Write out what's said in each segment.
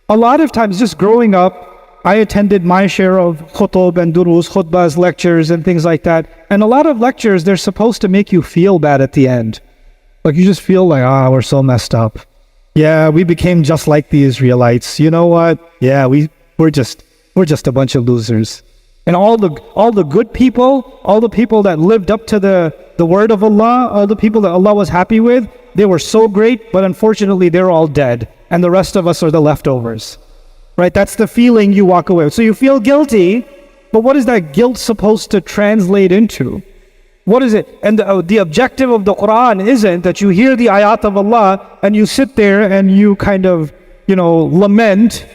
A lot of times, just growing up, I attended my share of khutub and durus, khutbahs, lectures, and things like that. And a lot of lectures, they're supposed to make you feel bad at the end. Like you just feel like, we're so messed up. Yeah, we became just like the Israelites. You know what? Yeah, we're just a bunch of losers. And all the good people, all the people that lived up to the word of Allah, all the people that Allah was happy with, they were so great, but unfortunately they're all dead. And the rest of us are the leftovers. Right? That's the feeling you walk away with. So you feel guilty, but what is that guilt supposed to translate into? What is it? And the objective of the Quran isn't that you hear the ayat of Allah and you sit there and you kind of, lament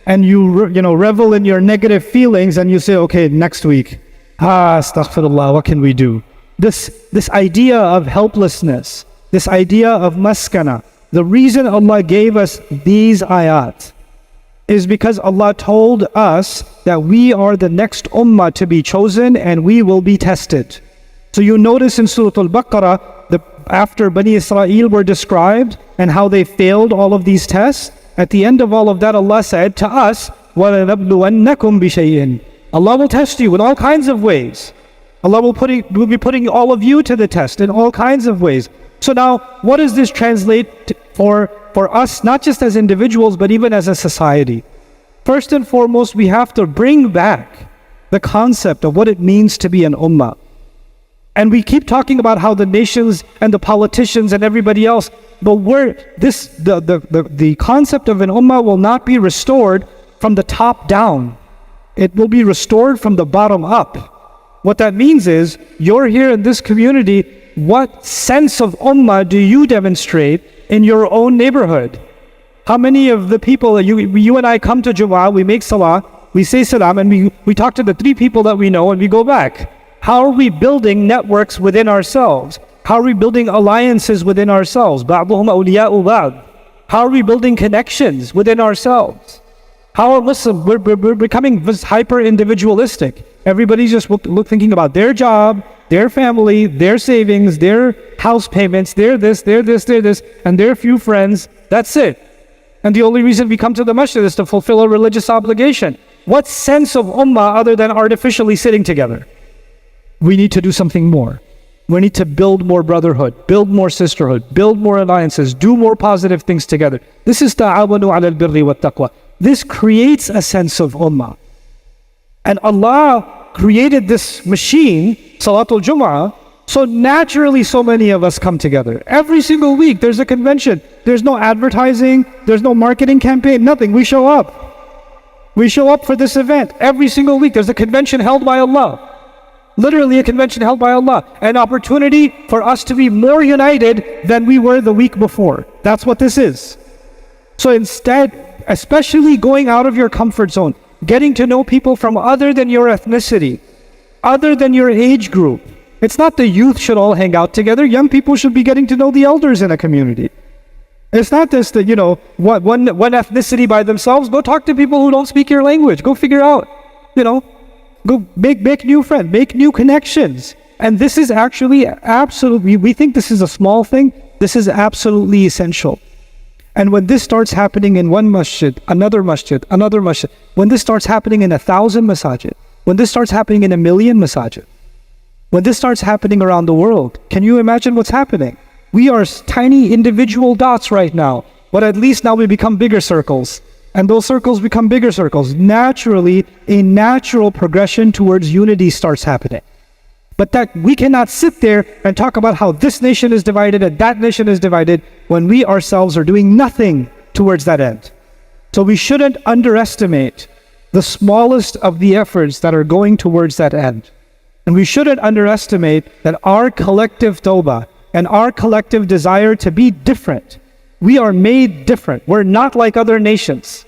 and you revel in your negative feelings and you say, okay, next week, astaghfirullah, what can we do? This idea of helplessness, this idea of maskana, the reason Allah gave us these ayat is because Allah told us that we are the next ummah to be chosen and we will be tested. So you notice in Surah Al-Baqarah, after Bani Israel were described and how they failed all of these tests, at the end of all of that, Allah said to us, وَلَنَبْلُوَنَّكُمْ بِشَيْءٍ. Allah will test you in all kinds of ways. Allah will be putting all of you to the test in all kinds of ways. So now, what does this translate for us, not just as individuals, but even as a society? First and foremost, we have to bring back the concept of what it means to be an ummah. And we keep talking about how the nations and the politicians and everybody else, but the concept of an ummah will not be restored from the top down. It will be restored from the bottom up. What that means is, you're here in this community, what sense of ummah do you demonstrate in your own neighborhood? How many of the people, you and I come to Jumu'ah, we make salah, we say salam, and we talk to the 3 people that we know and we go back. How are we building networks within ourselves? How are we building alliances within ourselves? بَعْضُهُمْ أَوْلِيَاءُ بَعْضٍ. How are we building connections within ourselves? How are Muslims, we're becoming hyper-individualistic. Everybody's just thinking about their job, their family, their savings, their house payments, their this, and their few friends. That's it. And the only reason we come to the masjid is to fulfill a religious obligation. What sense of ummah other than artificially sitting together? We need to do something more. We need to build more brotherhood, build more sisterhood, build more alliances, do more positive things together. This is ta'awanu 'ala al-birri wat-taqwa. This creates a sense of ummah. And Allah created this machine, Salatul Jumu'ah, so naturally so many of us come together. Every single week there's a convention. There's no advertising, there's no marketing campaign, nothing. We show up. We show up for this event. Every single week there's a convention held by Allah. Literally a convention held by Allah. An opportunity for us to be more united than we were the week before. That's what this is. So instead, especially going out of your comfort zone, getting to know people from other than your ethnicity, other than your age group. It's not the youth should all hang out together. Young people should be getting to know the elders in a community. It's not just that, one ethnicity by themselves. Go talk to people who don't speak your language. Go figure out, go make new friends, make new connections. And this is actually absolutely, we think this is a small thing. This is absolutely essential. And when this starts happening in one masjid, another masjid, when this starts happening in 1,000 masajid, when this starts happening in 1,000,000 masajid, when this starts happening around the world, can you imagine what's happening? We are tiny individual dots right now, but at least now we become bigger circles. And those circles become bigger circles. Naturally, a natural progression towards unity starts happening. But that we cannot sit there and talk about how this nation is divided and that nation is divided when we ourselves are doing nothing towards that end. So we shouldn't underestimate the smallest of the efforts that are going towards that end. And we shouldn't underestimate that our collective tawbah and our collective desire to be different. We are made different. We're not like other nations.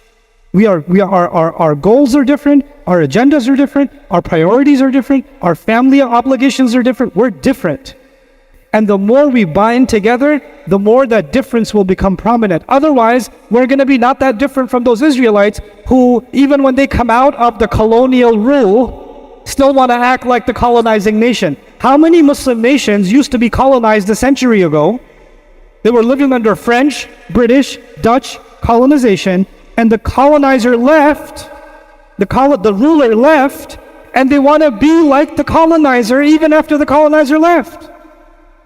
Our goals are different, our agendas are different, our priorities are different, our family obligations are different. We're different. And the more we bind together, the more that difference will become prominent. Otherwise, we're going to be not that different from those Israelites who, even when they come out of the colonial rule, still want to act like the colonizing nation. How many Muslim nations used to be colonized a century ago? They were living under French, British, Dutch colonization, and the colonizer left, the ruler left, and they want to be like the colonizer even after the colonizer left.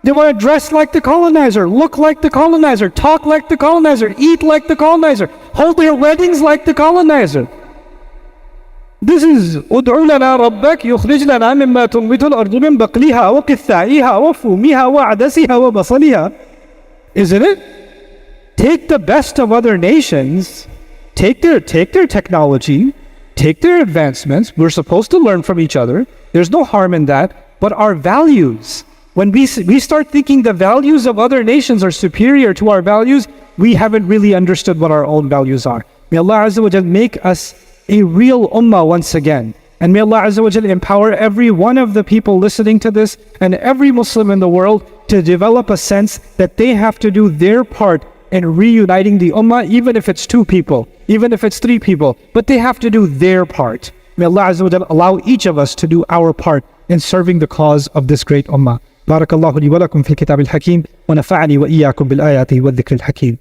They want to dress like the colonizer, look like the colonizer, talk like the colonizer, eat like the colonizer, hold their weddings like the colonizer. This is ادع لنا ربك يخرج لنا مما تنبت الأرض من بقلها وقثائها وفومها وعدسها وبصلها. Isn't it? Take the best of other nations, take their technology, take their advancements. We're supposed to learn from each other. There's no harm in that. But our values, when we start thinking the values of other nations are superior to our values, we haven't really understood what our own values are. May Allah Azza wa Jal make us a real ummah once again. And may Allah Azza wa Jal empower every one of the people listening to this and every Muslim in the world to develop a sense that they have to do their part in reuniting the ummah, even if it's 2 people, even if it's 3 people, but they have to do their part. May Allah Azza wa Jal allow each of us to do our part in serving the cause of this great ummah. بارك الله لي ولكم في الكتاب الحكيم ونفعني وإياكم بالآيات والذكر الحكيم.